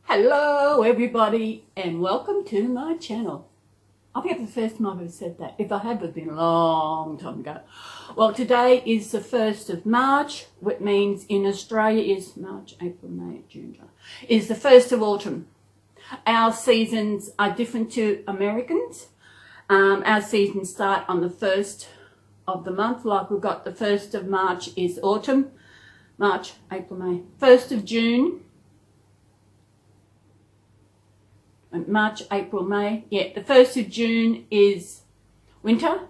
Hello everybody and welcome to my channel. I think it's the first time I've ever said that. If I have, it's been a long time ago. Well, today is the 1st of March, which means in Australia is March, April, May, June, July, is the 1st of autumn. Our seasons are different to Americans. Our seasons start on the 1st of the month, like we've got the 1st of March is autumn, March, April, May. 1st of June, March, April, May. Yeah, the 1st of June is winter,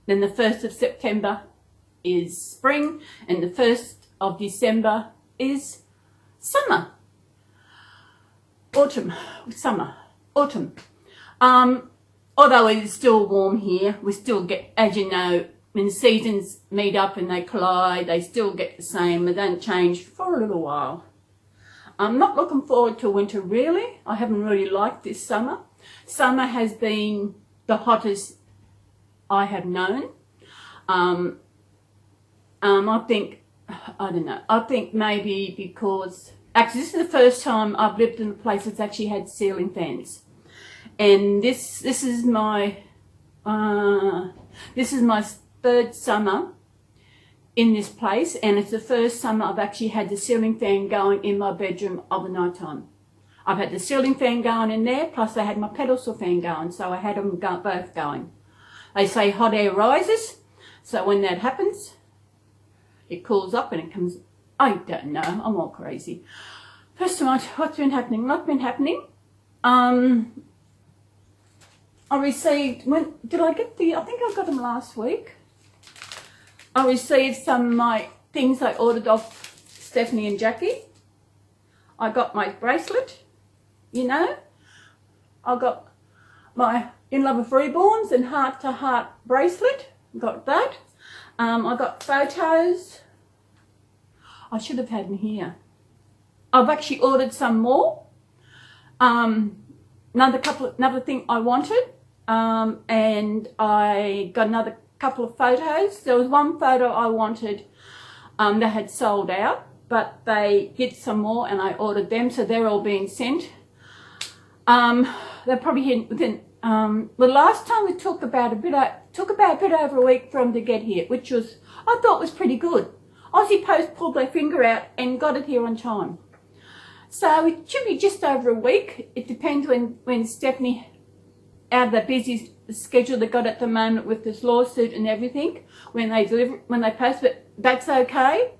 then the 1st of September is spring, and the 1st of December is summer. Autumn, summer, autumn. Although it is still warm here, we still get, as you know, when the seasons meet up and they collide, they still get the same. They don't change for a little while. I'm not looking forward to winter really. I haven't really liked this summer. Summer has been the hottest I have known. I think maybe because, actually this is the first time I've lived in a place that's actually had ceiling fans. And this is my third summer in this place, and it's the first summer I've actually had the ceiling fan going in my bedroom of the night time. I've had the ceiling fan going in there, plus I had my pedestal fan going, so I had them both going. They say hot air rises, so when that happens, it cools up and it comes, I don't know, I'm all crazy. First of all, what's been happening? What's been happening? I received, I think I got them last week. I received some of my things I ordered off Stephanie and Jackie. I got my bracelet, you know. I got my In Love with Reborns and Heart to Heart bracelet. Got that. I got photos. I should have had them here. I've actually ordered some more. Another thing I wanted. And I got another couple of photos. There was one photo I wanted that had sold out, but they did some more and I ordered them, so they're all being sent. They're probably here within, the last time it took about a bit over a week for them to get here, which was, I thought was pretty good. Aussie Post pulled their finger out and got it here on time. So it should be just over a week. It depends when Stephanie, out of the busy schedule they got at the moment with this lawsuit and everything, when they post it, that's okay.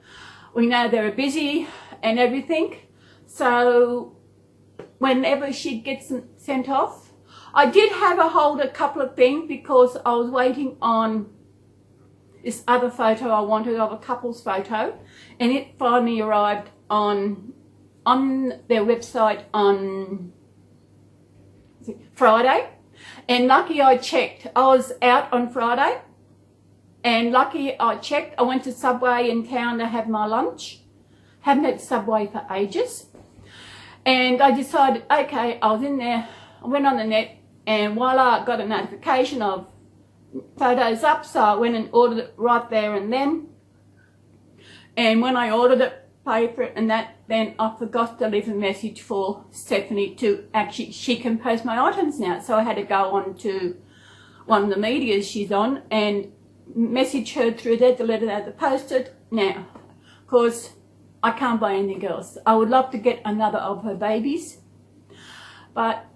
We know they're busy and everything. So whenever she gets sent off, I did have a hold a couple of things because I was waiting on this other photo I wanted of a couple's photo, and it finally arrived on their website on Friday. And lucky I checked. I was out on Friday, and lucky I checked. I went to Subway in town to have my lunch. Haven't had Subway for ages. And I decided, okay, I was in there. I went on the net, and voila, I got a notification of photos up. So I went and ordered it right there and then. And when I ordered it, paid for it and that, then I forgot to leave a message for Stephanie to actually, she can post my items now. So I had to go on to one of the medias she's on and message her through there to let her know to post it. Now, of course, I can't buy anything else. I would love to get another of her babies, but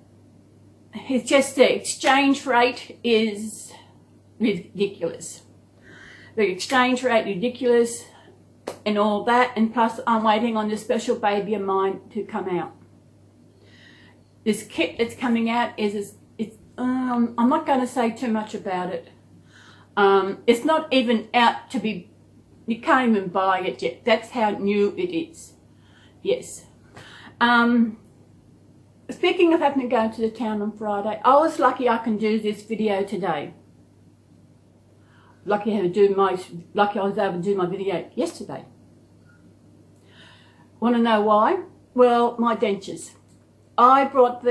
it's just the exchange rate is ridiculous. The exchange rate ridiculous. And all that, and plus I'm waiting on this special baby of mine to come out. This kit that's coming out I'm not going to say too much about it. It's not even out to be, you can't even buy it yet. That's how new it is. Yes. Speaking of having to go to the town on Friday, I was lucky I can do this video today. Lucky I was able to do my video yesterday. Want to know why? Well, my dentures. I got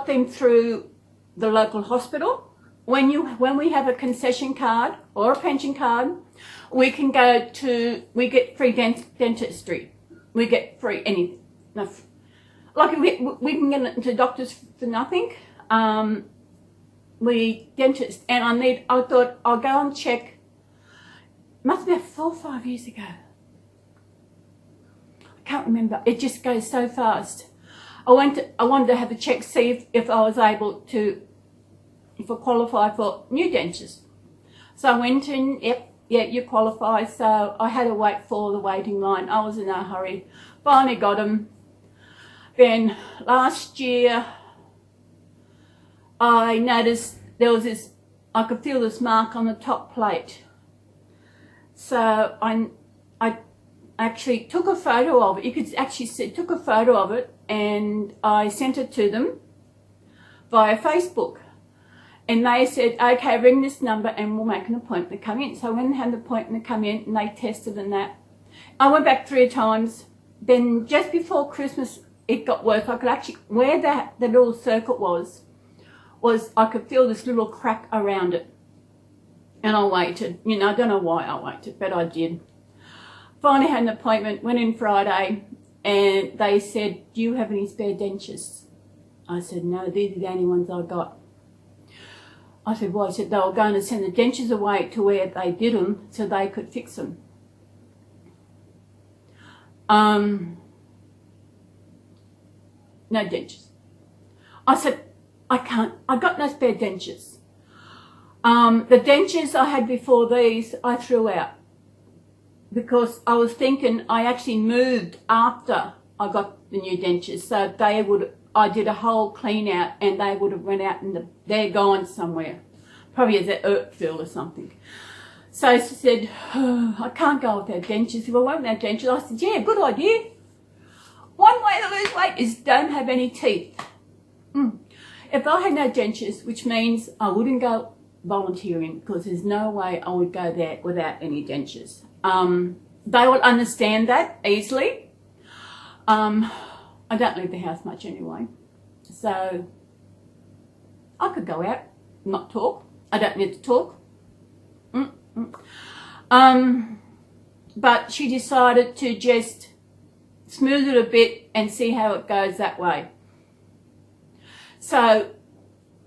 them through the local hospital. When we have a concession card or a pension card, we can go to, we get free dentistry. We get free anything. Like we can get into doctors for nothing. Dentist, and I thought I'll go and check. Must be about 4 or 5 years ago. I can't remember. It just goes so fast. I wanted to have a check, see if I was able to, if I qualify for new dentures. So I went in, yep, yeah, you qualify. So I had to wait for the waiting line. I was in a hurry. Finally got them. Then last year, I noticed there was this, I could feel this mark on the top plate. So I actually took a photo of it. You could actually see, took a photo of it, and I sent it to them via Facebook. And they said, okay, ring this number and we'll make an appointment to come in. So I went and had an appointment to come in, and they tested and that. I went back 3 times. Then just before Christmas, it got worse. I could actually, where the little circuit was I could feel this little crack around it. And I waited. You know, I don't know why I waited, but I did. Finally had an appointment, went in Friday, and they said, do you have any spare dentures? I said, no, these are the only ones I got. I said, well, I said, they were going to send the dentures away to where they did them so they could fix them. No dentures. I said, I got no spare dentures. The dentures I had before these, I threw out. Because I was thinking I actually moved after I got the new dentures. So I did a whole clean out, and they would have went out and they're gone somewhere. Probably as an earth field or something. So she said, oh, I can't go without dentures. She said, well, why without dentures? I said, yeah, good idea. One way to lose weight is don't have any teeth. If I had no dentures, which means I wouldn't go volunteering, because there's no way I would go there without any dentures. They will understand that easily. I don't leave the house much anyway, so I could go out, not talk. I don't need to talk. But she decided to just smooth it a bit and see how it goes that way. So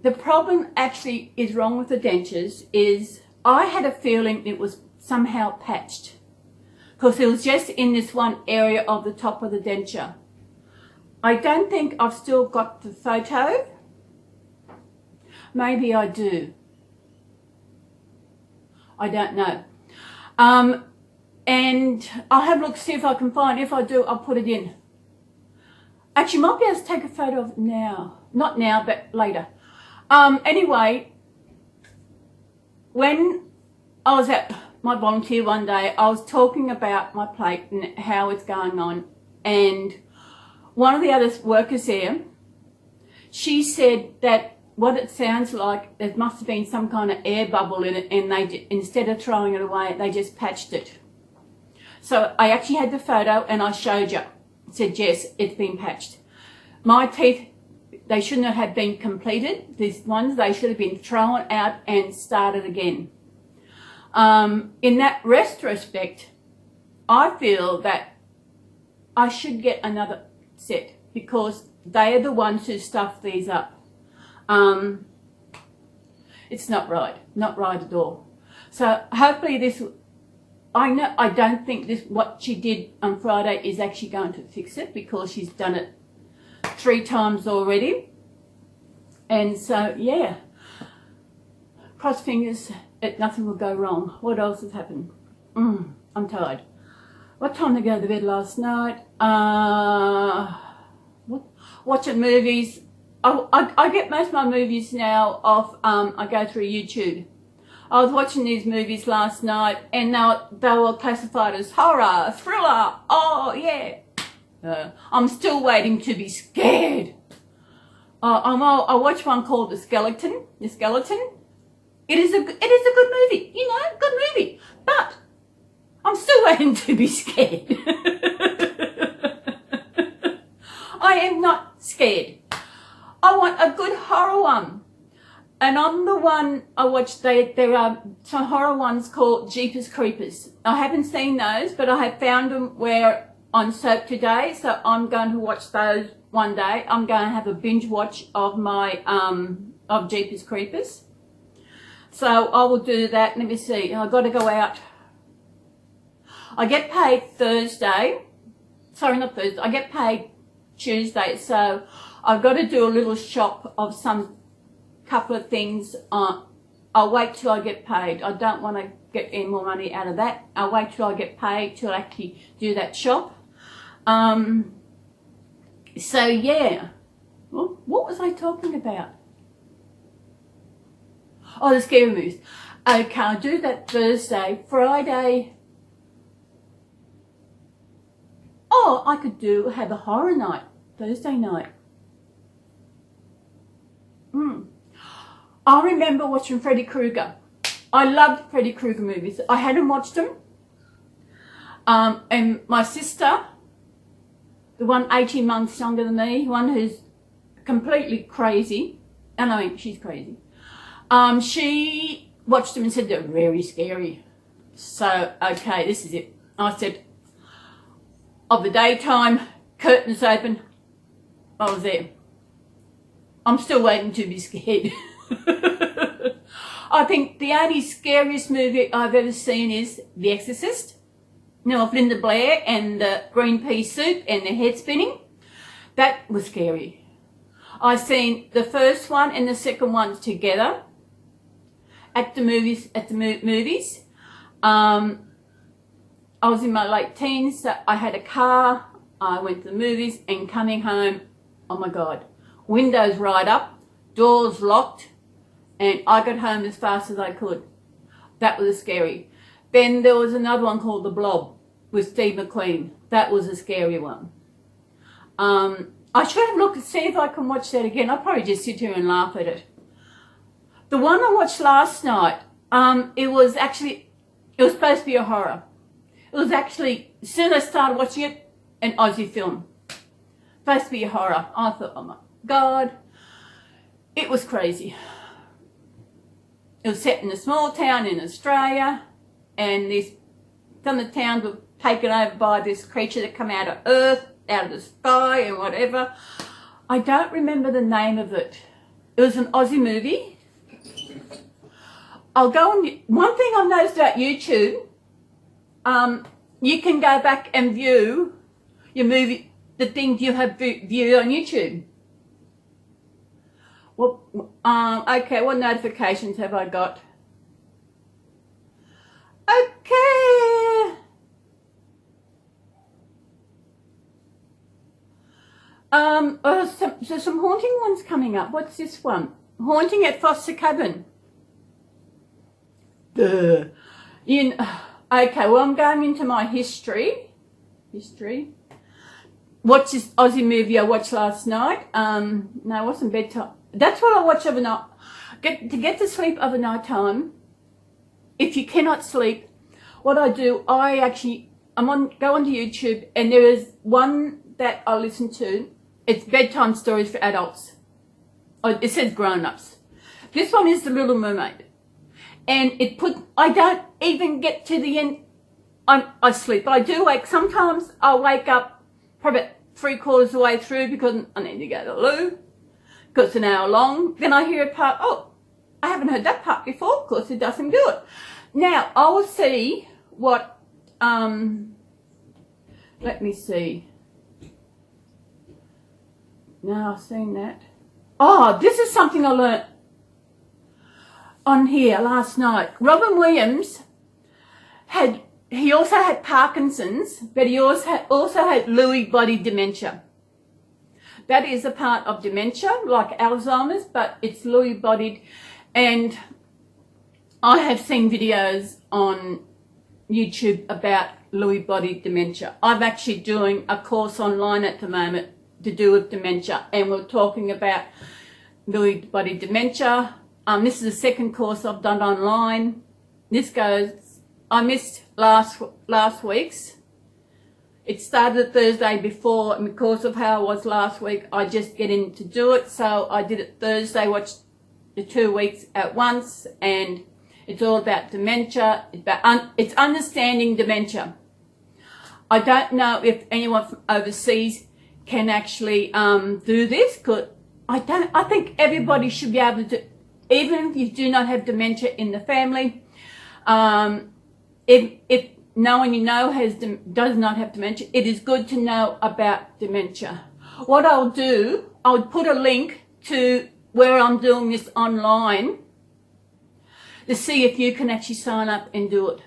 the problem actually is wrong with the dentures is I had a feeling it was somehow patched, because it was just in this one area of the top of the denture. I don't think I've still got the photo. Maybe I do. I don't know. And I'll have a look, see if I can find. If I do, I'll put it in. Actually, might be able to take a photo of it now. Not now, but later. Anyway, when I was at my volunteer one day, I was talking about my plate and how it's going on, and one of the other workers there, she said that what it sounds like, there must have been some kind of air bubble in it, and they, instead of throwing it away, they just patched it. So I actually had the photo and I showed you. It said, yes, it's been patched. My teeth, they shouldn't have been completed. These ones, they should have been thrown out and started again. In that retrospect, I feel that I should get another set, because they are the ones who stuff these up. It's not right at all. So hopefully this, I don't think this, what she did on Friday is actually going to fix it, because she's done it 3 times already. And so, yeah, cross fingers, nothing will go wrong. What else has happened? I'm tired. What time did I go to bed last night? Watching movies. I get most of my movies now off, I go through YouTube. I was watching these movies last night, and they were classified as horror, thriller. Oh, yeah. I'm still waiting to be scared. I watched one called The Skeleton. It is a good movie, you know, good movie. But I'm still waiting to be scared. I am not scared. I want a good horror one. And on the one I watched, there are some horror ones called Jeepers Creepers. I haven't seen those, but I have found them where on soap today, so I'm going to watch those one day. I'm going to have a binge watch of my of Jeepers Creepers. So I will do that. Let me see. I've got to go out. I get paid Thursday. Sorry, not Thursday. I get paid Tuesday, so I've got to do a little shop of some couple of things. I'll wait till I get paid. I don't want to get any more money out of that. I'll wait till I get paid to actually do that shop. So yeah, well, what was I talking about? Oh, the scary movies. Okay, I'll do that Thursday. Friday. Oh, I could have a horror night Thursday night. I remember watching Freddy Krueger. I loved Freddy Krueger movies. I hadn't watched them. And my sister, the one 18 months younger than me, one who's completely crazy, and I mean, she's crazy, she watched them and said they're very scary. So, okay, this is it. I said, of the daytime, curtains open, I was there. I'm still waiting to be scared. I think the only scariest movie I've ever seen is The Exorcist. You know, of Linda Blair and the green pea soup and the head spinning. That was scary. I've seen the first one and the second one together at the movies. I was in my late teens, so I had a car. I went to the movies, and coming home, oh my God, windows right up, doors locked, and I got home as fast as I could. That was scary. Then there was another one called The Blob with Steve McQueen. That was a scary one. I should have looked to see if I can watch that again. I'll probably just sit here and laugh at it. The one I watched last night, it was supposed to be a horror. It was actually, as soon as I started watching it, an Aussie film. Supposed to be a horror. I thought, oh my God. It was crazy. It was set in a small town in Australia, and some of the towns were taken over by this creature that come out of earth, out of the sky and whatever. I don't remember the name of it. It was an Aussie movie. I'll go on. One thing I've noticed about YouTube, you can go back and view your movie, the things you have viewed on YouTube. Well, okay, what notifications have I got? Okay. So some haunting ones coming up. What's this one? Haunting at Foster Cabin. Okay, well, I'm going into my history. Watch this Aussie movie I watched last night. No, it wasn't bedtime. That's what I watch overnight. To get to sleep over night time. If you cannot sleep, what I do, go onto YouTube, and there is one that I listen to. It's bedtime stories for adults. It says grown-ups. This one is The Little Mermaid. And I don't even get to the end. I sleep, but I do wake. Sometimes I'll wake up probably 3/4 of the way through because I need to go to the loo, because it's an hour long. Then I hear a part, oh, I haven't heard that part before, of course it doesn't do it. Now, I will see what, let me see. Now I've seen that. Oh, this is something I learnt on here last night. Robin Williams he also had Parkinson's, but he also had Lewy body dementia. That is a part of dementia, like Alzheimer's, but it's Lewy bodied. And I have seen videos on YouTube about Lewy body dementia. I'm actually doing a course online at the moment to do with dementia, and we're talking about Lewy body dementia. This is the second course I've done online. I missed last week's. It started Thursday before, and because of how I was last week, I just get in to do it. So I did it Thursday, watched the 2 weeks at once, and it's all about dementia. It's understanding dementia. I don't know if anyone from overseas can actually do this, because I think everybody should be able to, even if you do not have dementia in the family, if no one you know does not have dementia, it is good to know about dementia. What I'll do, I'll put a link to where I'm doing this online to see if you can actually sign up and do it.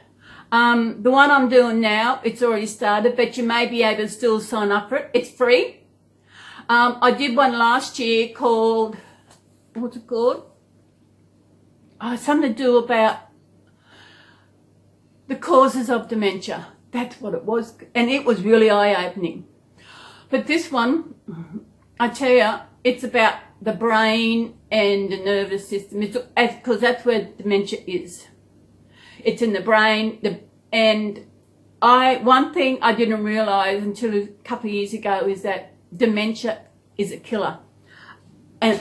The one I'm doing now, it's already started, but you may be able to still sign up for it. It's free. I did one last year called, what's it called? Something to do about the causes of dementia. That's what it was. And it was really eye-opening. But this one, I tell you, it's about the brain and the nervous system. Because that's where dementia is. It's in the brain. One thing I didn't realise until a couple of years ago is that dementia is a killer. And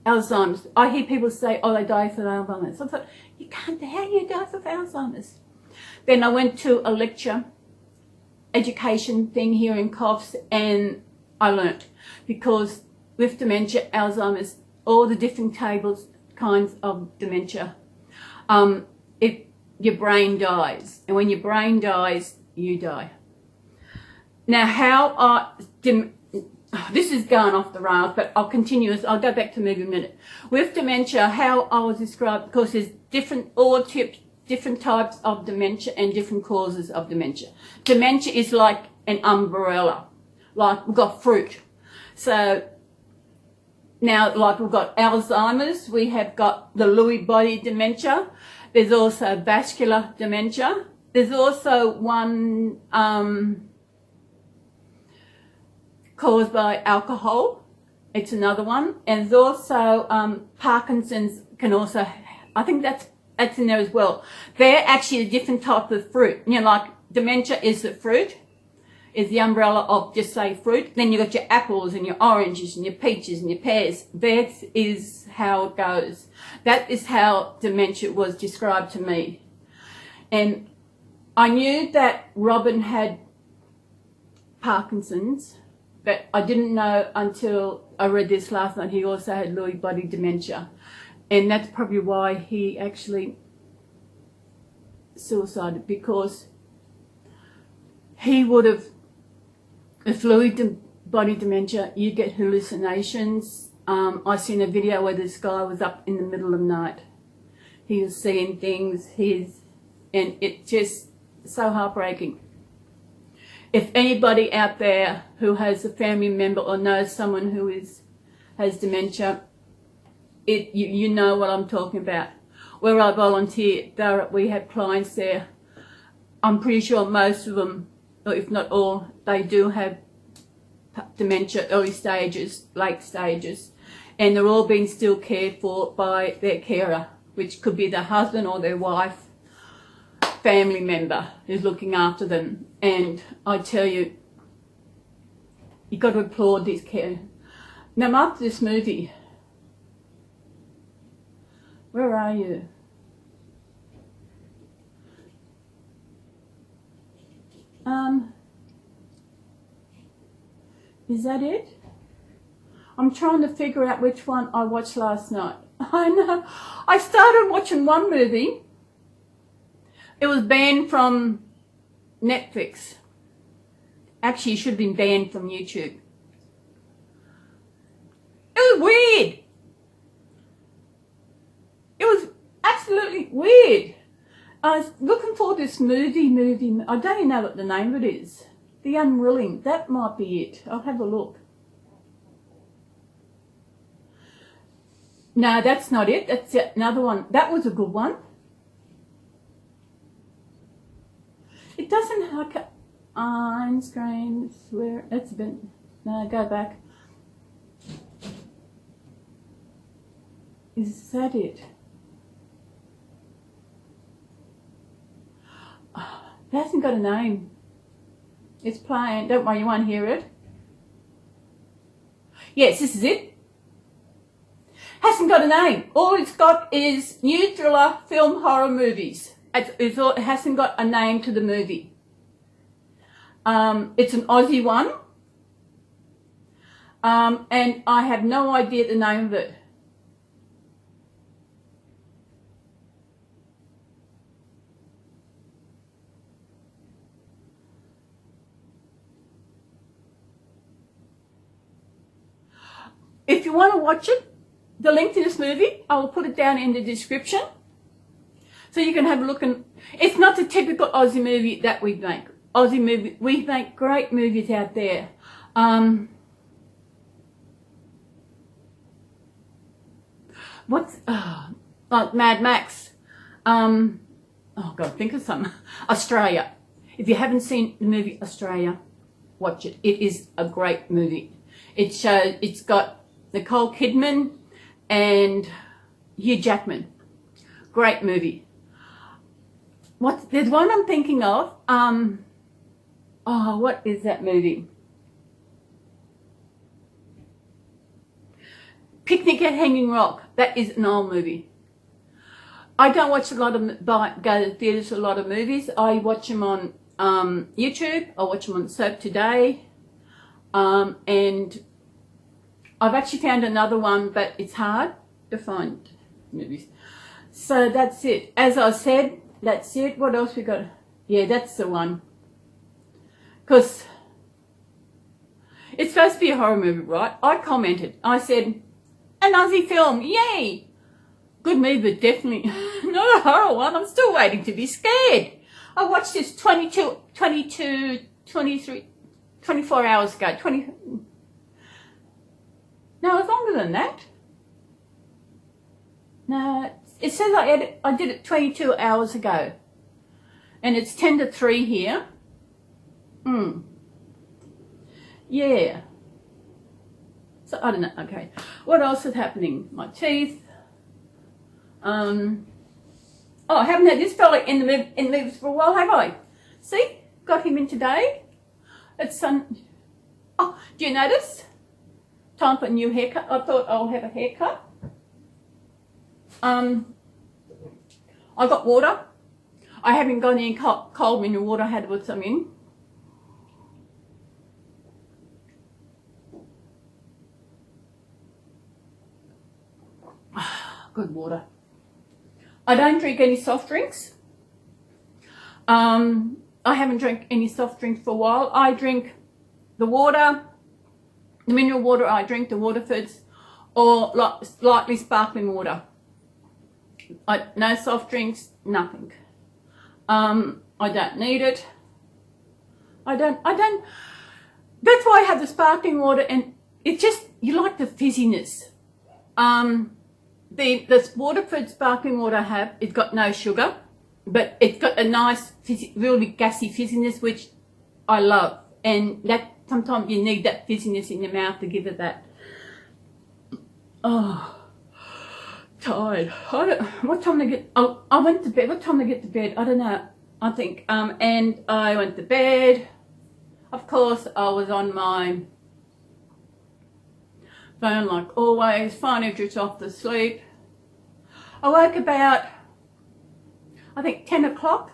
Alzheimer's. I hear people say, oh, they die for Alzheimer's. I thought, you can't, how do you die for Alzheimer's? Then I went to a lecture, education thing here in Coffs, and I learnt. Because with dementia, Alzheimer's, all the different kinds of dementia, your brain dies. And when your brain dies, you die. Now, this is going off the rails, but I'll continue. I'll go back to movie a minute. With dementia, how I was described, because there's different types of dementia and different causes of dementia. Dementia is like an umbrella. Like we've got fruit. So now, like we've got Alzheimer's, we have got the Lewy body dementia. There's also vascular dementia. There's also one caused by alcohol. It's another one. And there's also Parkinson's can also, I think that's in there as well. They're actually a different type of fruit. You know, like dementia is the fruit, is the umbrella of just say fruit. Then you've got your apples and your oranges and your peaches and your pears. That is how it goes. That is how dementia was described to me. And I knew that Robin had Parkinson's, but I didn't know until I read this last night he also had Lewy body dementia. And that's probably why he actually suicided, because he would have, with Lewy body dementia, you get hallucinations. I seen a video where this guy was up in the middle of the night. He was seeing things, and it's just so heartbreaking. If anybody out there who has a family member or knows someone who has dementia, you know what I'm talking about. Where I volunteer, we have clients there. I'm pretty sure most of them, or if not all, they do have dementia, early stages, late stages, and they're all being still cared for by their carer, which could be their husband or their wife, family member who's looking after them. And I tell you, you've got to applaud this care. Now, after this movie, where are you? Is that it? I'm trying to figure out which one I watched last night. I know. I started watching one movie. It was banned from Netflix. Actually, it should have been banned from YouTube. It was weird. It was absolutely weird. I was looking for this movie. I don't even know what the name of it is. The Unwilling. That might be it. I'll have a look. No, that's not it. That's another one. That was a good one. It doesn't have Screams. Where? That's a bit. No, go back. Is that it? It hasn't got a name. It's playing. Don't worry, you won't hear it. Yes, this is it. Hasn't got a name. All it's got is new thriller film horror movies. It hasn't got a name to the movie. It's an Aussie one. And I have no idea the name of it. If you want to watch it, the link to this movie, I will put it down in the description. So you can have a look. And it's not the typical Aussie movie that we make. Aussie movie, we make great movies out there. Like Mad Max. Oh, God, think of something. Australia. If you haven't seen the movie Australia, watch it. It is a great movie. It's got Nicole Kidman and Hugh Jackman. Great movie. There's one I'm thinking of. What is that movie? Picnic at Hanging Rock. That is an old movie. I don't watch go to theatres a lot of movies. I watch them on YouTube. I watch them on Soap Today. And I've actually found another one, but it's hard to find movies. So that's it. As I said, that's it. What else we got? Yeah, that's the one. Because it's supposed to be a horror movie, right? I commented. I said, an Aussie film, yay! Good movie, but definitely not a horror one. I'm still waiting to be scared. I watched this 24 hours ago. No, it's longer than that. No, it says I did it 22 hours ago. And it's 10 to 3 here. Yeah. So, I don't know. Okay. What else is happening? My teeth. I haven't had this fella in the movies for a while, have I? See? Got him in today. It's Oh, do you notice? Time for a new haircut. I thought I'll have a haircut. I got water. I haven't got any cold mineral water. I had to put some in. Good water. I don't drink any soft drinks. I haven't drank any soft drinks for a while. I drink the water, the mineral water. I drink the Waterfords, or lightly sparkling water. No soft drinks, nothing. I don't need it. I don't. That's why I have the sparkling water, and it just, you like the fizziness. The Waterford sparkling water I have, it's got no sugar, but it's got a nice, really gassy fizziness, which I love. And that sometimes you need that fizziness in your mouth to give it that. Oh, tired. What time to get? Oh, I went to bed. What time to get to bed? I don't know. I think. And I went to bed. Of course, I was on my phone like always. Finally drifted off to sleep. I woke about, I think, 10 o'clock.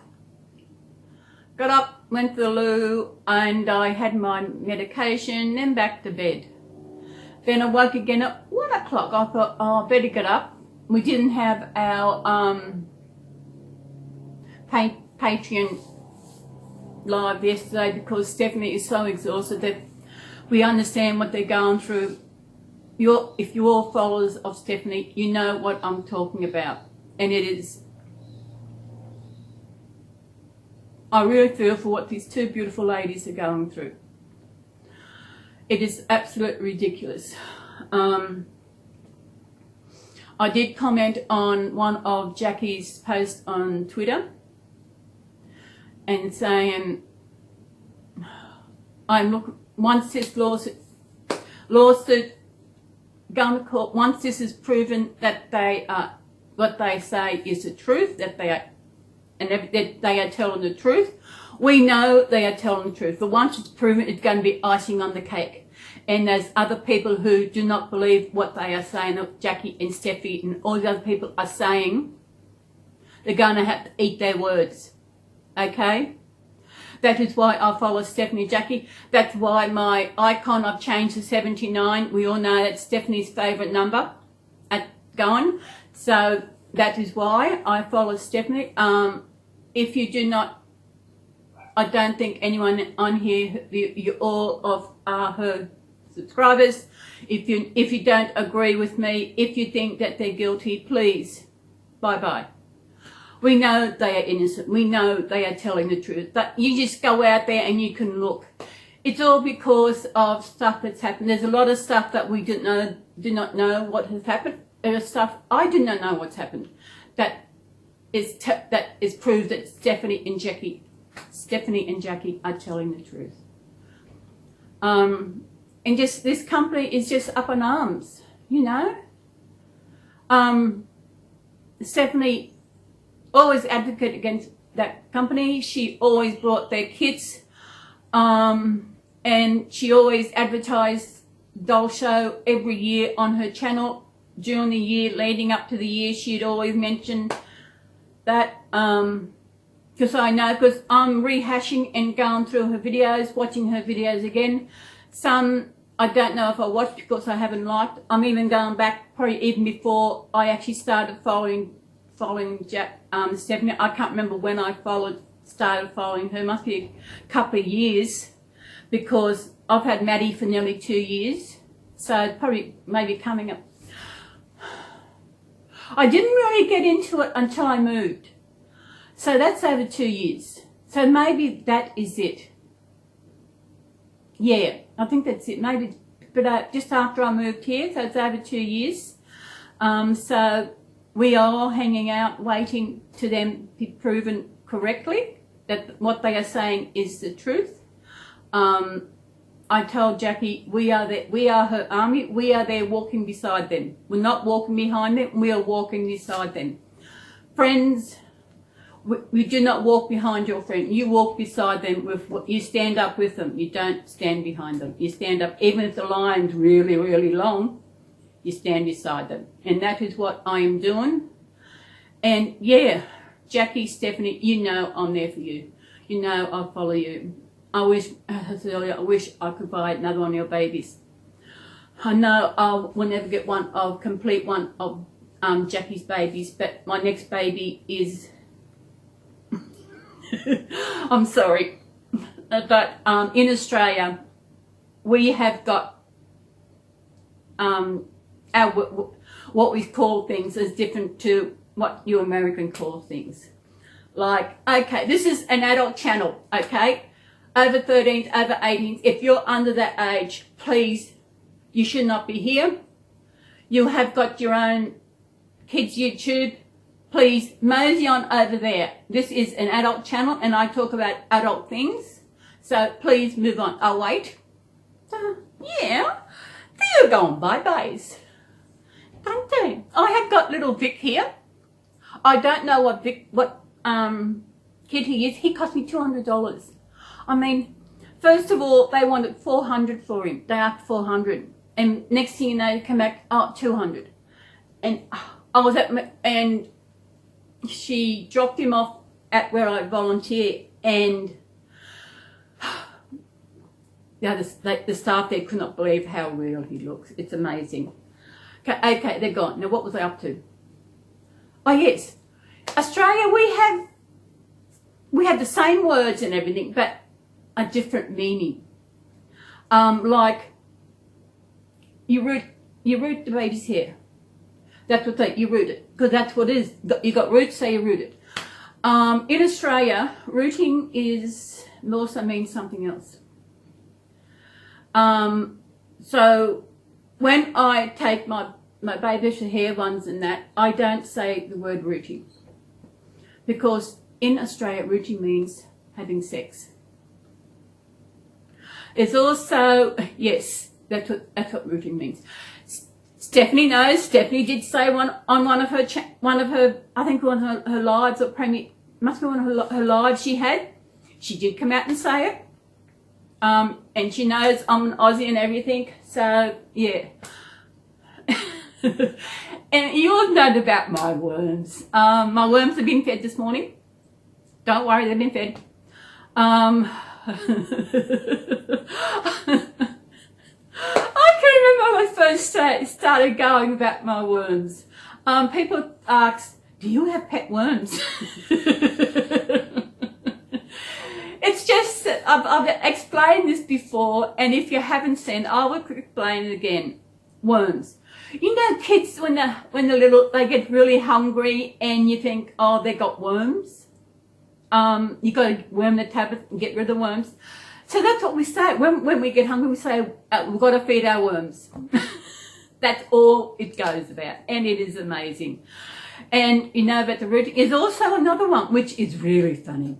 Got up, went to the loo, and I had my medication, then back to bed. Then I woke again at 1 o'clock. I thought, oh, I better get up. We didn't have our Patreon live yesterday because Stephanie is so exhausted that we understand what they're going through. If you're all followers of Stephanie, you know what I'm talking about. And it is, I really feel for what these two beautiful ladies are going through. It is absolutely ridiculous. I did comment on one of Jackie's posts on Twitter and saying, once this lawsuit going to court, once this is proven that they are, what they say is the truth, that they are, and that they are telling the truth, we know they are telling the truth. But once it's proven, it's going to be icing on the cake. And there's other people who do not believe what they are saying, Jackie and Steffi and all the other people are saying. They're going to have to eat their words, okay? That is why I follow Stephanie and Jackie. That's why my icon I've changed to 79. We all know that's Stephanie's favourite number at going. So that is why I follow Stephanie. If you do not, I don't think anyone on here, you all are her subscribers. If you don't agree with me, if you think that they're guilty, please, bye-bye. We know they are innocent. We know they are telling the truth. But you just go out there and you can look. It's all because of stuff that's happened. There's a lot of stuff that we do not know what has happened. There's stuff I do not know what's happened. That is proved that Stephanie and Jackie are telling the truth. And just this company is just up in arms, you know. Stephanie always advocated against that company. She always brought their kits, and she always advertised doll show every year on her channel. During the year leading up to the year, she'd always mention that, because I know, because I'm rehashing and going through her videos, watching her videos again. Some I don't know if I watched because I haven't liked. I'm even going back probably even before I actually started following Stephanie. I can't remember when I started following her. Must be a couple of years, because I've had Maddie for nearly 2 years, so probably maybe coming up. I didn't really get into it until I moved, so that's over 2 years. So maybe that is it. Yeah, I think that's it. Maybe, but just after I moved here, so it's over 2 years. So we are all hanging out, waiting to them be proven correctly that what they are saying is the truth. I told Jackie we are her army. We are there walking beside them. We're not walking behind them. We are walking beside them. Friends, we do not walk behind your friend. You walk beside them. You stand up with them. You don't stand behind them. You stand up, even if the line's really, really long. You stand beside them, and that is what I am doing. And yeah, Jackie, Stephanie, you know I'm there for you. You know I follow you. I wish, as I said earlier, I wish I could buy another one of your babies. I know I will never get one of complete one of Jackie's babies, but my next baby is. I'm sorry, but in Australia, we have got what we call things is different to what you American call things. Like, okay, this is an adult channel, okay? Over 13s, over 18s. If you're under that age, please, you should not be here. You have got your own kids YouTube. Please mosey on over there. This is an adult channel and I talk about adult things. So please move on. I'll wait. Yeah, they're going bye-byes. Don't they? I have got little Vic here. I don't know what kid he is. He cost me $200. I mean, first of all, they wanted $400 for him. They asked $400, and next thing you know, come back, oh, $200. And I was and she dropped him off at where I volunteer, and the staff there could not believe how real he looks. It's amazing. Okay, they're gone. Now, what was I up to? Oh, yes. Australia, we have the same words and everything, but a different meaning. Like, you root the baby's hair. That's what you root it, because that's what it is. You got roots, so you root it. In Australia, rooting also means something else. So when I take my baby's hair ones and that, I don't say the word rooting, because in Australia, rooting means having sex. It's also, yes, that's what rooting means. Stephanie knows. Stephanie did say one of her I think one of her lives, or must be one of her lives she had. She did come out and say it. And she knows I'm an Aussie and everything, so yeah. And you all know about my worms. My worms have been fed this morning. Don't worry, they've been fed. I can remember when I first started going about my worms. People ask, do you have pet worms? It's just that I've explained this before, and if you haven't seen, I will explain it again. Worms. You know, kids when they're little, they get really hungry, and you think, oh, they got worms. You got to worm the tablet and get rid of the worms. So that's what we say when we get hungry. We say we've got to feed our worms. That's all it goes about, and it is amazing. And you know about the root is also another one which is really funny.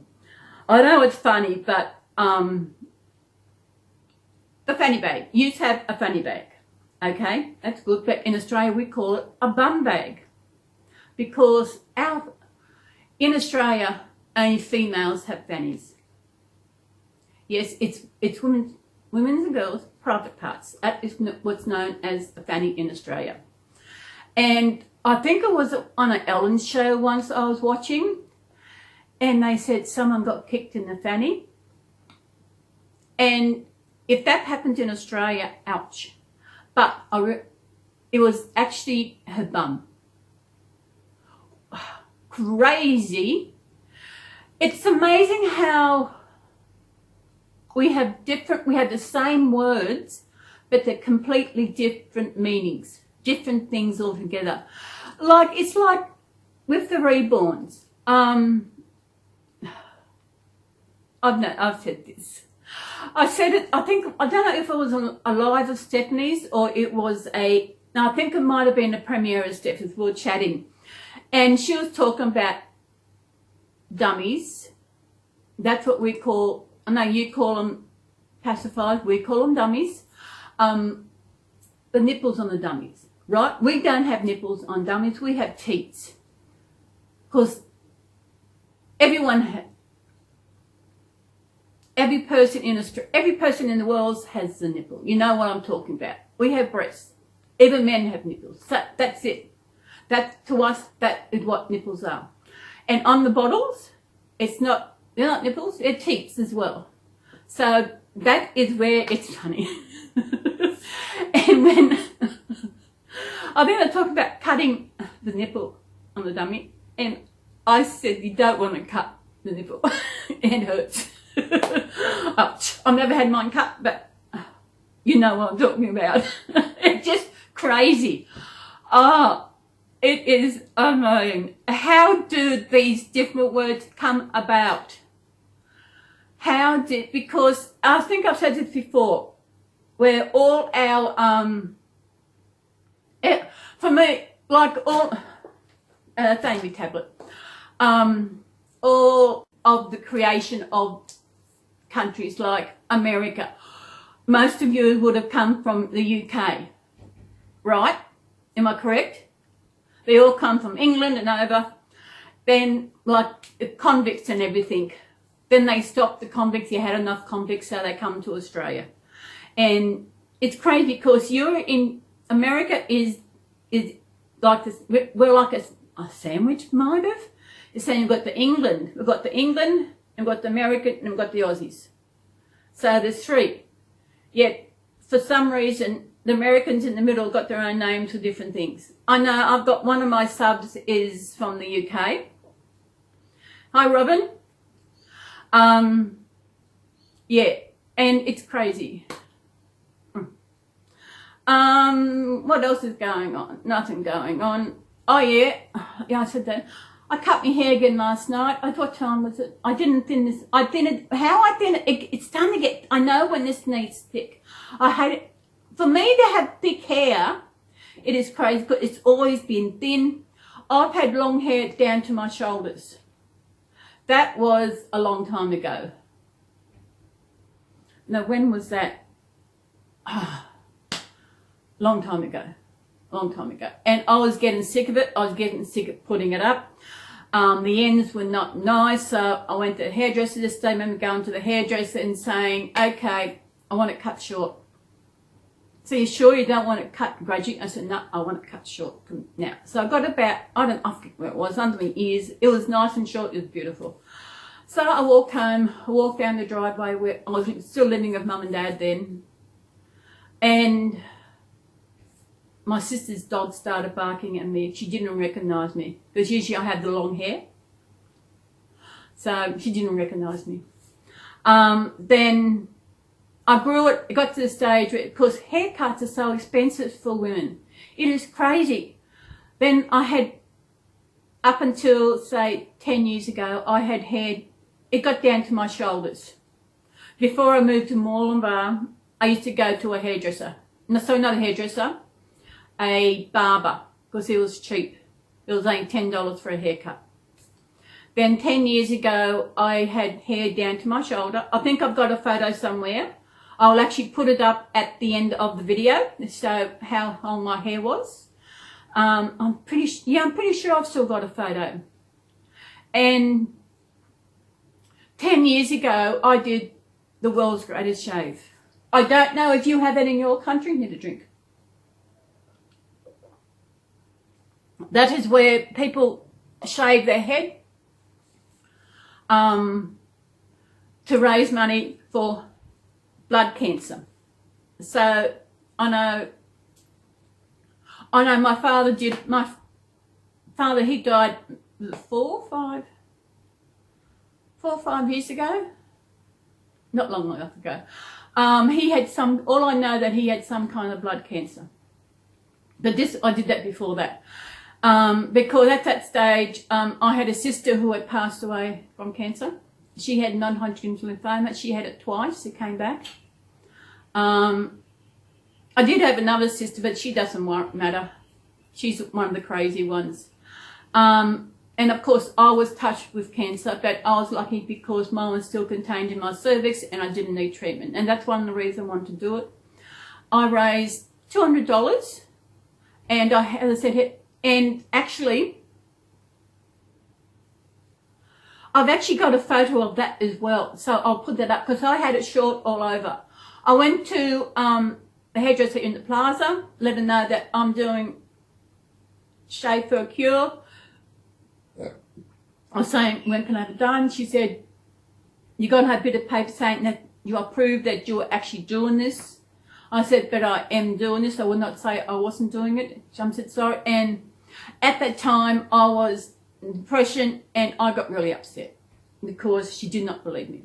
I know it's funny, but the fanny bag. You have a fanny bag, okay? That's good. But in Australia we call it a bum bag, because in Australia only females have fannies. Yes, it's women's and girls' private parts. That is what's known as a fanny in Australia. And I think it was on an Ellen show once I was watching, and they said someone got kicked in the fanny. And if that happened in Australia, ouch. But it was actually her bum. Crazy. It's amazing how we have the same words, but they're completely different meanings, different things altogether. Like, it's like with the reborns. I've said this. I said it, I don't know if it was a live of Stephanie's or it was I think it might have been a premiere of Stephanie's. We were chatting, and she was talking about dummies. That's what we call, I know you call them pacifiers, we call them dummies. The nipples on the dummies, right? We don't have nipples on dummies, we have teats. Because every person in the world has the nipple. You know what I'm talking about. We have breasts. Even men have nipples. So that's it. To us, that is what nipples are. And on the bottles, they're not nipples, they're teats as well. So that is where it's funny. And when I think I talked about cutting the nipple on the dummy, and I said you don't want to cut the nipple. It hurts. Ouch. I've never had mine cut, but you know what I'm talking about. It's just crazy. Oh, it is amazing. How do these different words come about? Because I think I've said this before, where all our, for me, like all, thank you, tablet, all of the creation of countries like America, most of you would have come from the UK, right? Am I correct? They all come from England and over. Then, like convicts and everything. Then they stopped the convicts. You had enough convicts, so they come to Australia. And it's crazy because you're in America is like this. We're like a sandwich, might have. It's saying you've got the England, we've got the England, and we've got the American, and we've got the Aussies. So there's three. Yet for some reason, the Americans in the middle got their own names for different things. I know I've got one of my subs is from the UK. Hi, Robin. Yeah, and it's crazy. What else is going on? Nothing going on. Oh yeah, I said that. I cut my hair again last night. What time was it? I didn't thin this. I thin it. How I thin it? It's starting to get. I know when this needs thick. I hate it. For me to have thick hair, it is crazy, but it's always been thin. I've had long hair down to my shoulders. That was a long time ago. Now, when was that? Long time ago. And I was getting sick of it. I was getting sick of putting it up. The ends were not nice, so I went to the hairdresser this day. I remember going to the hairdresser and saying, okay, I want it cut short. So you sure you don't want it cut gradually? I said, no, I want it cut short now. So I got about, I forget where it was, under my ears. It was nice and short, it was beautiful. So I walked home, I walked down the driveway where I was still living with mum and dad then. And my sister's dog started barking at me. She didn't recognise me because usually I have the long hair. So she didn't recognise me. Then I grew it. It got to the stage where, because haircuts are so expensive for women. It is crazy. Then I had, up until say 10 years ago, I had hair, it got down to my shoulders. Before I moved to Moreland, I used to go to a hairdresser. No, sorry, not a hairdresser, a barber, because it was cheap. It was only $10 for a haircut. Then 10 years ago, I had hair down to my shoulder. I think I've got a photo somewhere. I'll actually put it up at the end of the video to show how long my hair was. I'm pretty sure I've still got a photo. And 10 years ago, I did the world's greatest shave. I don't know if you have that in your country. Need a drink. That is where people shave their head to raise money for blood cancer. So I know my father did, he died 4 or 5 years ago, not long enough ago. He had all I know that he had some kind of blood cancer. But I did that before that. Because at that stage, I had a sister who had passed away from cancer. She had non-Hodgkin's lymphoma. She had it twice. It came back. I did have another sister, but she doesn't matter. She's one of the crazy ones. And of course, I was touched with cancer, but I was lucky because mine was still contained in my cervix and I didn't need treatment. And that's one of the reasons I wanted to do it. I raised $200 and as I said, and actually, I've actually got a photo of that as well. So I'll put that up because I had it short all over. I went to the hairdresser in the plaza, let her know that I'm doing shave for a cure. I was saying, when can I have it done? She said, you got to have a bit of paper saying that you are proved that you're actually doing this. I said, but I am doing this. I would not say I wasn't doing it. She said, sorry. And at that time, I was in depression and I got really upset because she did not believe me.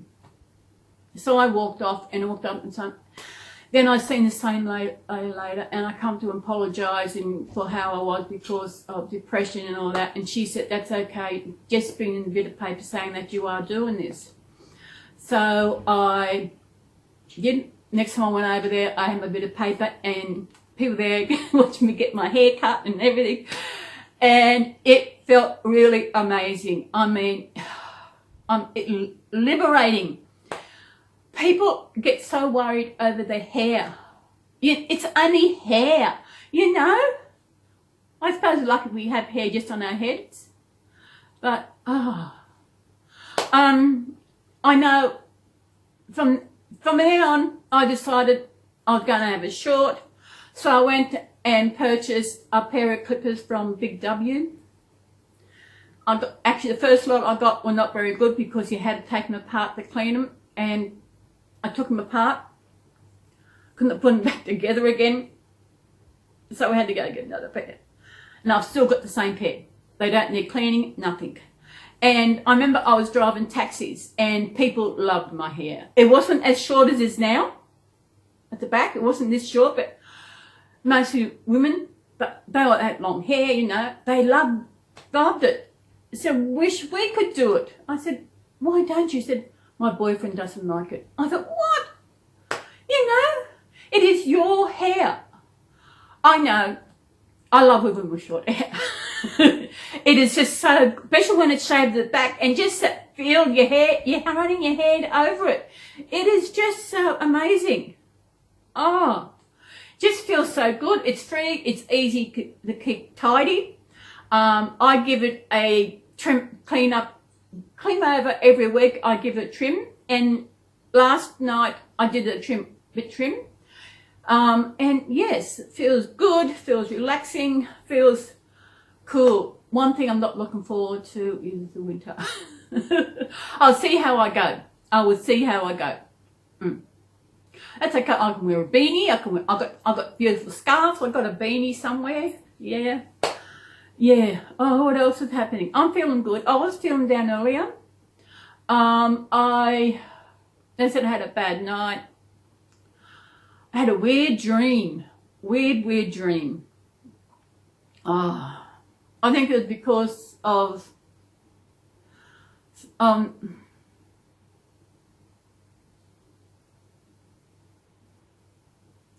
So I walked off and walked up and so then I seen the same lady later and I come to apologising for how I was because of depression and all that. And she said, that's okay, just bring in a bit of paper saying that you are doing this. So I did. Next time I went over there, I had a bit of paper and people there watching me get my hair cut and everything. And it felt really amazing. I mean, liberating. People get so worried over their hair. It's only hair, you know. I suppose it's lucky we have hair just on our heads. But, I know from then on, I decided I was going to have it short. So I went and purchased a pair of clippers from Big W. Actually, the first lot I got were not very good because you had to take them apart to clean them. And I took them apart, couldn't put them back together again, so I had to go get another pair. And I've still got the same pair. They don't need cleaning, nothing. And I remember I was driving taxis and people loved my hair. It wasn't as short as it is now at the back. It wasn't this short, but mostly women, but they all had long hair, you know. They loved it. So wish we could do it. I said, why don't you? He said, my boyfriend doesn't like it. I thought, what? You know, it is your hair. I know. I love women with short hair. It is just so, especially when it's shaved at the back and just feel your hair, you're running your hand over it. It is just so amazing. Oh, just feels so good. It's free. It's easy to keep tidy. I give it a clean over every week. I give it a trim, and last night I did a bit trim. And yes, it feels good, feels relaxing, feels cool. One thing I'm not looking forward to is the winter. I'll see how I go. I will see how I go. That's okay. I can wear a beanie. I've got beautiful scarves. I've got a beanie somewhere. Yeah. Oh, what else is happening? I'm feeling good. I was feeling down earlier. I said I had a bad night. I had a weird dream. Weird dream. I think it was because of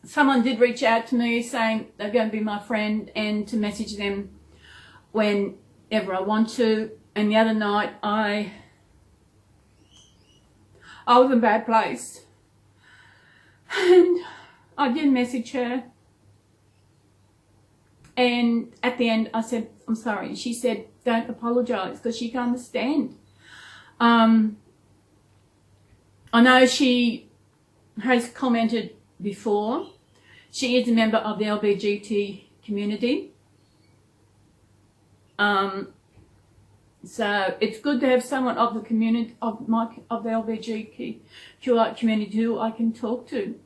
someone did reach out to me saying they're going to be my friend and to message them whenever I want to. And the other night I was in a bad place, and I did message her, and at the end I said, I'm sorry. And she said, don't apologise, because she can understand. I know she has commented before. She is a member of the LGBT community. So it's good to have someone of the community, of the LGBTQI community who I can talk to.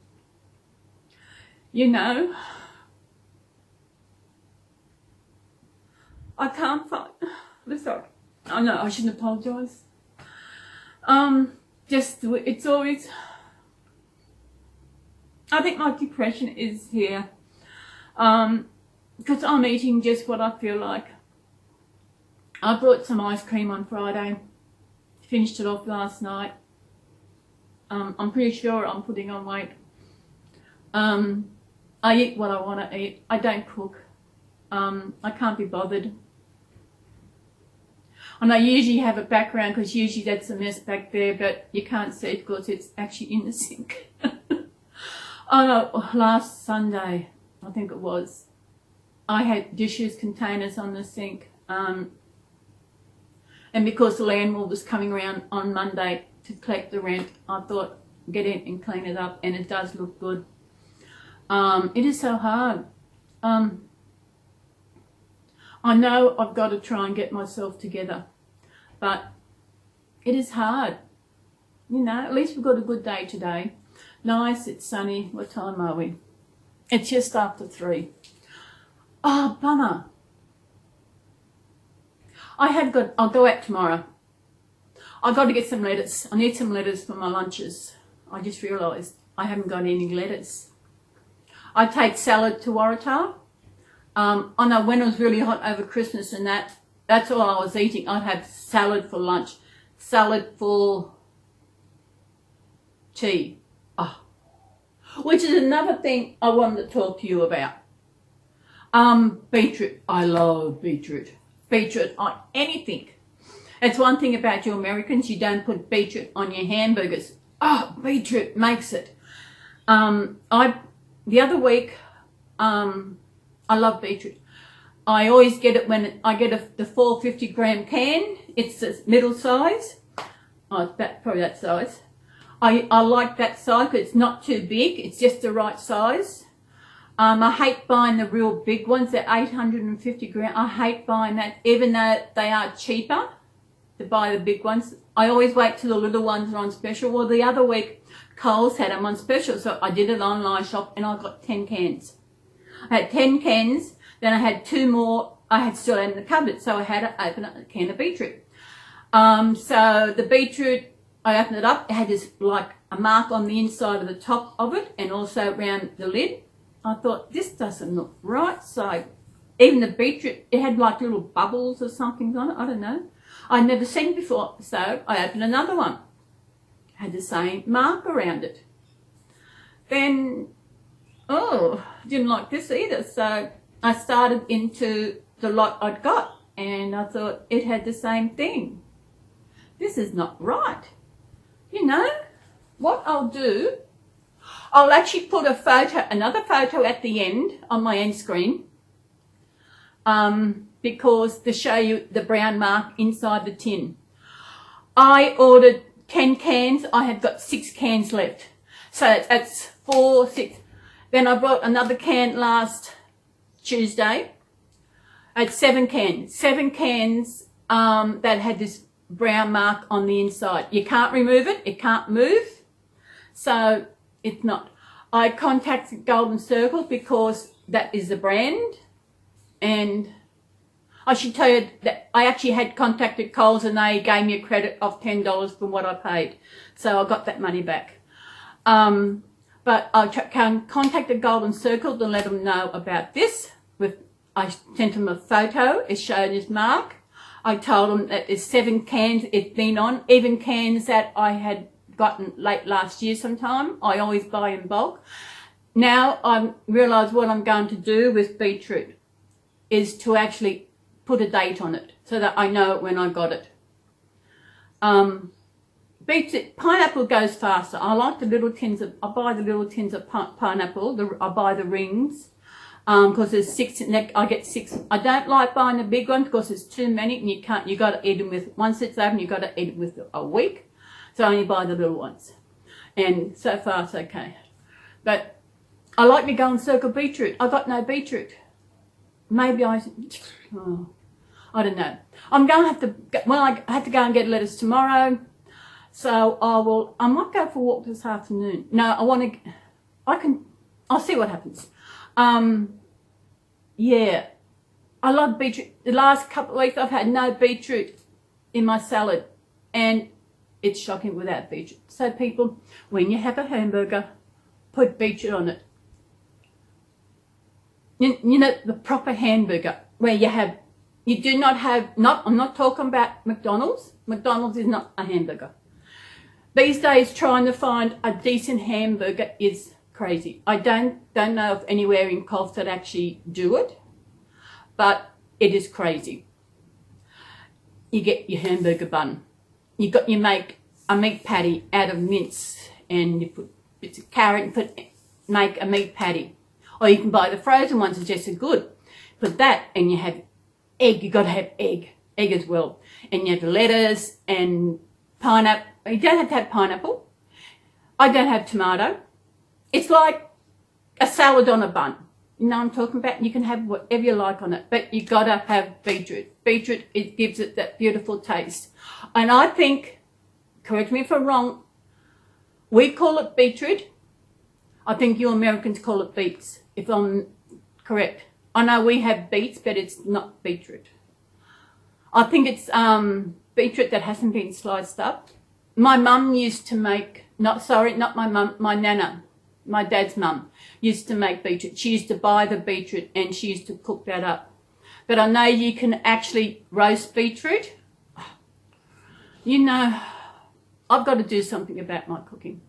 You know, I can't find. Sorry. I know I shouldn't apologise. It's always. I think my depression is here, because I'm eating just what I feel like. I brought some ice cream on Friday, finished it off last night. I'm pretty sure I'm putting on weight. I eat what I want to eat. I don't cook. I can't be bothered. And I usually have a background, because usually that's a mess back there, but you can't see it because it's actually in the sink. Oh no, last Sunday, I think it was, I had dishes containers on the sink. And because the landlord was coming around on Monday to collect the rent, I thought, get in and clean it up, and it does look good. It is so hard. I know I've got to try and get myself together, but it is hard. You know, at least we've got a good day today. Nice, it's sunny. What time are we? It's just after 3. Oh, bummer. I'll go out tomorrow. I've got to get some lettuce. I need some lettuce for my lunches. I just realised I haven't got any lettuce. I take salad to Waratah. I know when it was really hot over Christmas and that's all I was eating. I'd have salad for lunch, salad for tea. Oh. Which is another thing I wanted to talk to you about. Beetroot. I love beetroot. Beetroot on anything. It's one thing about you Americans, you don't put beetroot on your hamburgers. Oh, beetroot makes it. The other week, I love beetroot. I always get it when I get the 450 gram can. It's the middle size. Oh, it's probably that size. I like that size because it's not too big. It's just the right size. I hate buying the real big ones. They're 850 gram. I hate buying that, even though they are cheaper to buy the big ones. I always wait till the little ones are on special. Well, the other week, Coles had them on special, so I did an online shop and I got 10 cans. I had 10 cans, then I had 2 more I had still in the cupboard, so I had to open up a can of beetroot. So the beetroot, I opened it up, it had this like a mark on the inside of the top of it and also around the lid. I thought, this doesn't look right, so even the beetroot, it had like little bubbles or something on it, I don't know. I'd never seen it before, so I opened another one. Had the same mark around it. Then, didn't like this either, so I started into the lot I'd got and I thought it had the same thing. This is not right. You know, what I'll do, I'll actually put another photo at the end on my end screen. because to show you the brown mark inside the tin. I ordered 10 cans. I have got 6 cans left. So that's 4, 6. Then I bought another can last Tuesday. It's 7 cans. 7 cans that had this brown mark on the inside. You can't remove it. It can't move. So it's not. I contacted Golden Circle because that is the brand. And I should tell you that I actually had contacted Coles and they gave me a credit of $10 from what I paid. So I got that money back. But I contacted Golden Circle to let them know about this. I sent them a photo. It showed this mark. I told them that there's 7 cans it's been on, even cans that I had gotten late last year sometime. I always buy in bulk. Now I realise what I'm going to do with beetroot is to actually put a date on it so that I know when I got it. Pineapple goes faster. I like the little tins of, I buy the little tins of pineapple. I buy the rings because there's 6 in there. I get 6. I don't like buying the big ones because there's too many and you got to eat them with, once it's open, you got to eat it with a week. So I only buy the little ones. And so far it's okay. But I like me Golden Circle beetroot. I got no beetroot. Maybe I don't know. I'm going to have to, well, I have to go and get lettuce tomorrow. So I might go for a walk this afternoon. No, I'll see what happens. Yeah, I love beetroot. The last couple of weeks I've had no beetroot in my salad and it's shocking without beetroot. So people, when you have a hamburger, put beetroot on it. You know, the proper hamburger where you do not have, I'm not talking about McDonald's. McDonald's is not a hamburger. These days, trying to find a decent hamburger is crazy. I don't know of anywhere in Coles that actually do it, but it is crazy. You get your hamburger bun. You make a meat patty out of mince, and you put bits of carrot and make a meat patty. Or you can buy the frozen ones, it's just as good. Put that, and you have egg. You got to have egg as well, and you have lettuce and pineapple. You don't have to have pineapple. I don't have tomato. It's like a salad on a bun. You know what I'm talking about? You can have whatever you like on it, but you got to have beetroot. Beetroot, it gives it that beautiful taste. And I think, correct me if I'm wrong, we call it beetroot. I think you Americans call it beets, if I'm correct. I know we have beets, but it's not beetroot. I think it's beetroot that hasn't been sliced up. My mum used to make, not my mum, my nana, my dad's mum, used to make beetroot. She used to buy the beetroot and she used to cook that up. But I know you can actually roast beetroot. You know, I've got to do something about my cooking.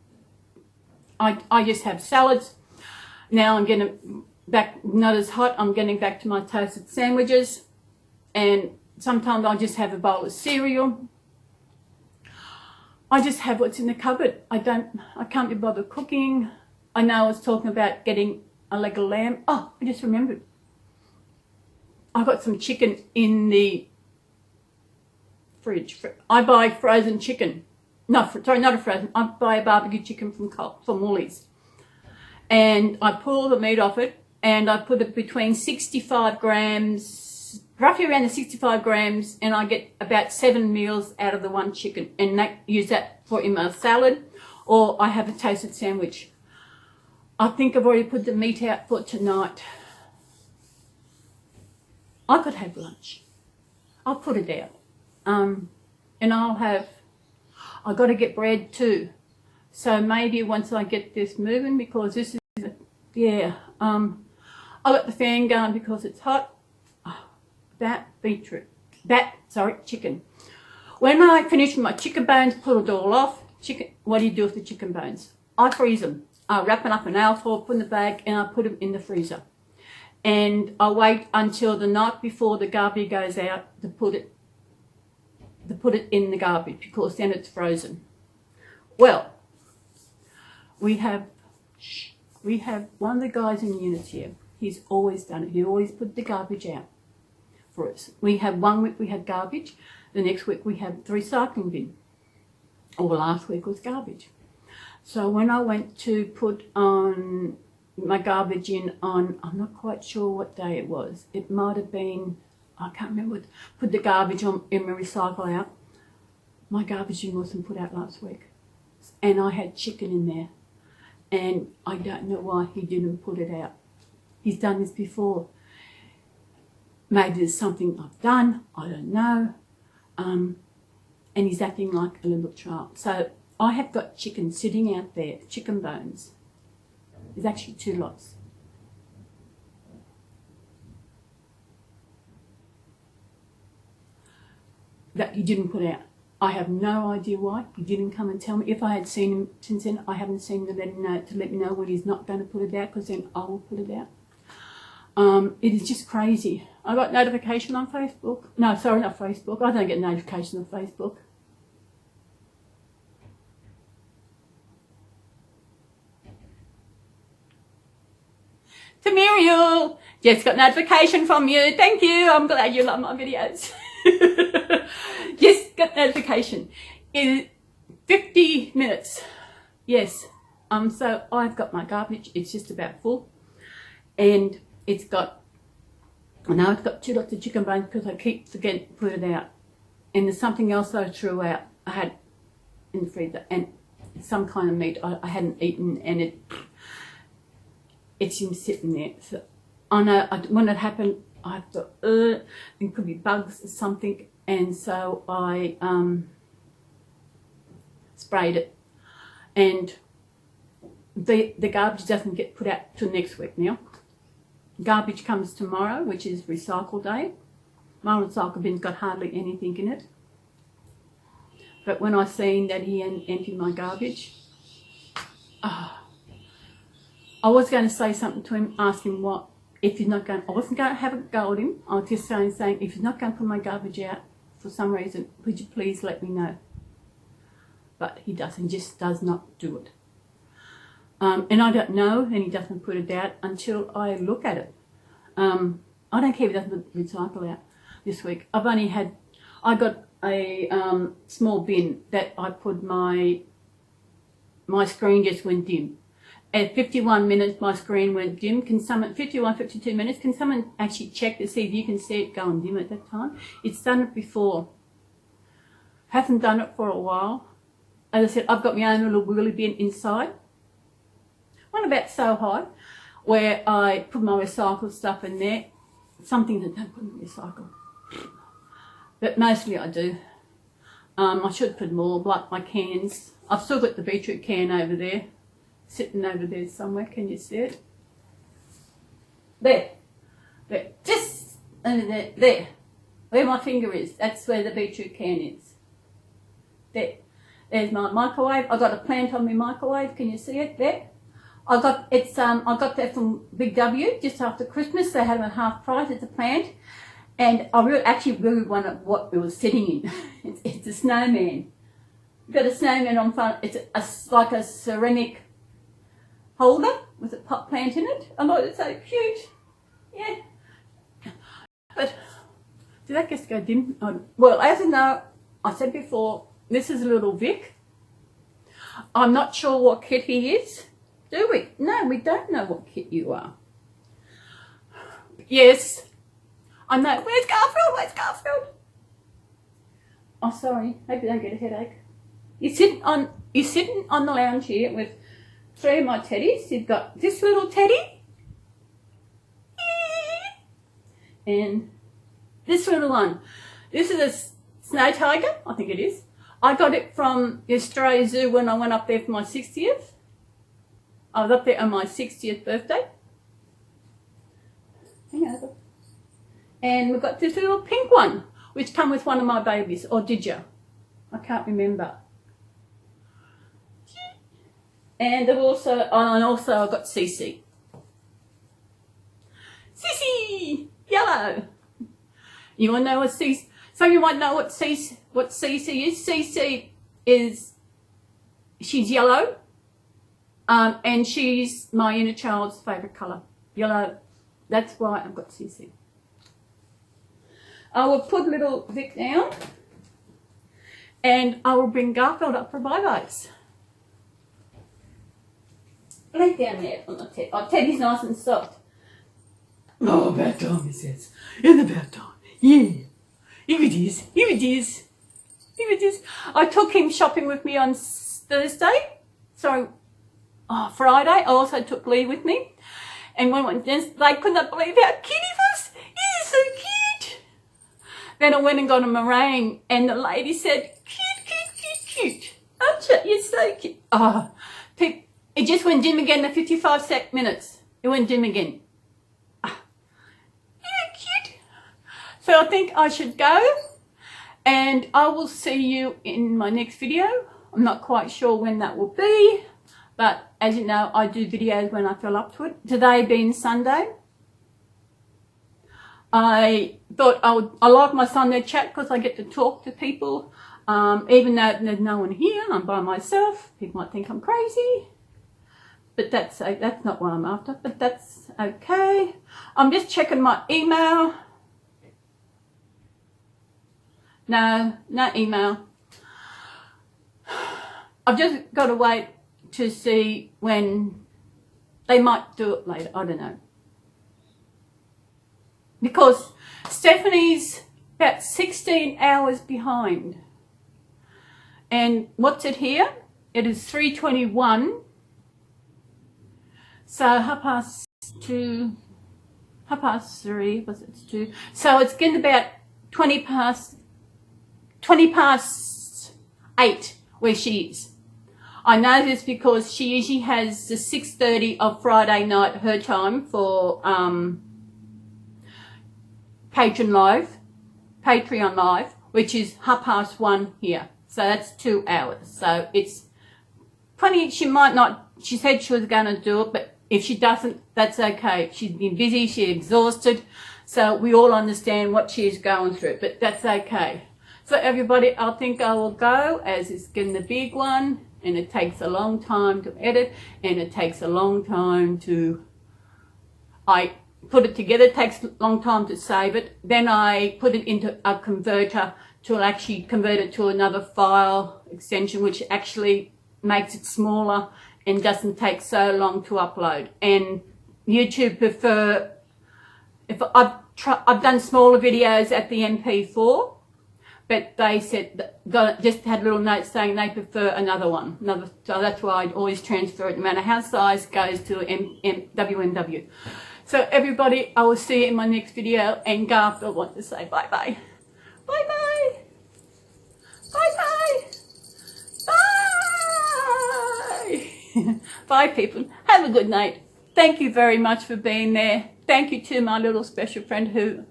I just have salads. Now I'm getting back, not as hot, I'm getting back to my toasted sandwiches. And sometimes I just have a bowl of cereal. I just have what's in the cupboard. I can't be bothered cooking. I know I was talking about getting a leg of lamb. Oh, I just remembered. I got some chicken in the fridge. I buy frozen chicken. No, sorry, not a frozen. I buy a barbecue chicken from Woolies. And I pull the meat off it and I put it between 65 grams, roughly around the 65 grams, and I get about 7 meals out of the one chicken, and use that for in my salad, or I have a toasted sandwich. I think I've already put the meat out for tonight. I could have lunch. I'll put it out. And I've got to get bread too. So maybe once I get this moving, because this is, yeah, I got the fan going because it's hot. Chicken. When I finish my chicken bones, pull it all off. What do you do with the chicken bones? I freeze them. I wrap them up in alfoil, put in the bag, and I put them in the freezer. And I wait until the night before the garbage goes out to put it in the garbage, because then it's frozen. Well, we have one of the guys in units here. He's always done it. He always put the garbage out for us. We have 1 week we had garbage, the next week we had the recycling bin, or last week was garbage. So when I went to put on my garbage in on, I'm not quite sure what day it was. It might have been, I can't remember, put the garbage on in my recycle out. My garbage bin wasn't put out last week. And I had chicken in there. And I don't know why he didn't put it out. He's done this before. Maybe there's something I've done, I don't know. And he's acting like a little child. So I have got chicken sitting out there, chicken bones. There's actually 2 lots. That he didn't put out. I have no idea why. He didn't come and tell me. If I had seen him since then, I haven't seen him to let me know when he's not going to put it out, because then I will put it out. It is just crazy. I got notification on Facebook. No, sorry, not Facebook. I don't get notification on Facebook. Tamiriel, just got notification from you. Thank you. I'm glad you love my videos. Just got notification. In 50 minutes. Yes. So I've got my garbage. It's just about full. And it's got, now it's got 2 lots of chicken bones because I keep forgetting to put it out. And there's something else I threw out. I had in the freezer, and some kind of meat I hadn't eaten, and it's been sitting there. So I know when it happened, I thought, it could be bugs or something, and so I sprayed it. And the garbage doesn't get put out till next week now. Garbage comes tomorrow, which is recycle day. My recycle bin's got hardly anything in it. But when I seen that he hadn't emptied my garbage, I was going to say something to him, ask him what, if he's not going, I wasn't going to have a go at him. I was just saying, if he's not going to put my garbage out for some reason, would you please let me know? But he doesn't, just does not do it. And I don't know, and he doesn't put it out until I look at it. I don't care if he doesn't recycle out this week. I got a small bin that I put my screen just went dim. At 51 minutes, my screen went dim. 52 minutes, can someone actually check to see if you can see it going dim at that time? It's done it before. Hasn't done it for a while. As I said, I've got my own little wheelie bin inside. One about so high, where I put my recycled stuff in there. Something that don't put in the recycle. But mostly I do. I should put more, like my cans. I've still got the beetroot can over there, sitting over there somewhere. Can you see it? There. Just under there. There. Where my finger is, that's where the beetroot can is. There. There's my microwave. I got a plant on my microwave. Can you see it? There. I got that from Big W just after Christmas. They had them at half price. It's a plant. And I actually really wondered what it was sitting in. It's a snowman. You've got a snowman on front. It's like a ceramic holder with a pot plant in it. I thought it's so cute. Yeah. But did that just go dim? Well, as you know, I said before, this is a little Vic. I'm not sure what kit he is. Do we? No, we don't know what kit you are. Yes. I know. Where's Garfield? Where's Garfield? Oh, sorry. Hope you don't get a headache. You're sitting on the lounge here with 3 of my teddies. You've got this little teddy. And this little one. This is a snow tiger. I think it is. I got it from the Australia Zoo when I went up there for my 60th. I was up there on my 60th birthday. Hang over. And we've got this little pink one, which came with one of my babies. Or did you? I can't remember. And also I got Cece. Cece! Yellow! You want to know what Cece... Some of you might know what Cece is. Cece is... She's yellow. And she's my inner child's favourite colour. Yellow. That's why I've got Cece. I will put little Vic down and I will bring Garfield up for bye-byes. Lay down there on the Ted. Oh, Teddy's nice and soft. Oh, about time, he says. In about time. Yeah. Here it is. Here it is. Here it is. I took him shopping with me on Thursday. Sorry, Friday. I also took Lee with me. And when they could not believe how cute he was. He's so cute. Then I went and got a meringue and the lady said, cute, cute, cute, cute. Aren't you? You're so cute. Oh, it just went dim again in 55 minutes. It went dim again. Yeah, cute. So I think I should go and I will see you in my next video. I'm not quite sure when that will be, but as you know, I do videos when I feel up to it. Today being Sunday, I thought I like my Sunday chat because I get to talk to people. Even though there's no one here, I'm by myself. People might think I'm crazy. But that's not what I'm after, but that's okay. I'm just checking my email. No email. I've just got to wait to see when they might do it later. I don't know. Because Stephanie's about 16 hours behind. And what's it here? It is 3:21. So 2:30, 3, was it 2? So it's getting about 20 past 8 where she is. I know this because she usually has the 6:30 of Friday night her time for Patreon Live, which is 1:30 here. So that's 2 hours. So it's 20, she might not, she said she was going to do it, but if she doesn't, that's okay. She's been busy, she's exhausted. So we all understand what she's going through, but that's okay. So everybody, I think I will go as it's getting the big one and it takes a long time to edit and it takes a long time I put it together, it takes a long time to save it. Then I put it into a converter to actually convert it to another file extension, which actually makes it smaller and doesn't take so long to upload. And YouTube prefer, if I've done smaller videos at the MP4, but they said, just had little notes saying they prefer another one. So that's why I always transfer it, no matter how size goes to WMW. So everybody, I will see you in my next video, and Garfield wants to say bye-bye. Bye-bye. Bye-bye. Bye. Bye, people. Have a good night. Thank you very much for being there. Thank you to my little special friend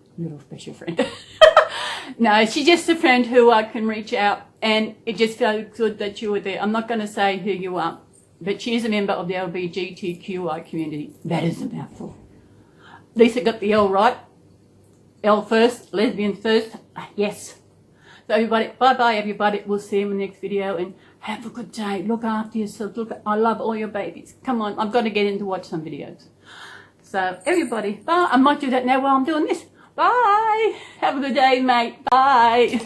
No, she's just a friend who I can reach out, and it just felt good that you were there. I'm not going to say who you are, but she is a member of the LGBTQI community. That is a mouthful. Lisa got the L right. L first, lesbian first. Yes. So everybody, bye-bye everybody. We'll see you in the next video, and have a good day. Look after yourself. I love all your babies. Come on, I've got to get in to watch some videos. So everybody, bye. I might do that now while I'm doing this. Bye. Have a good day, mate. Bye.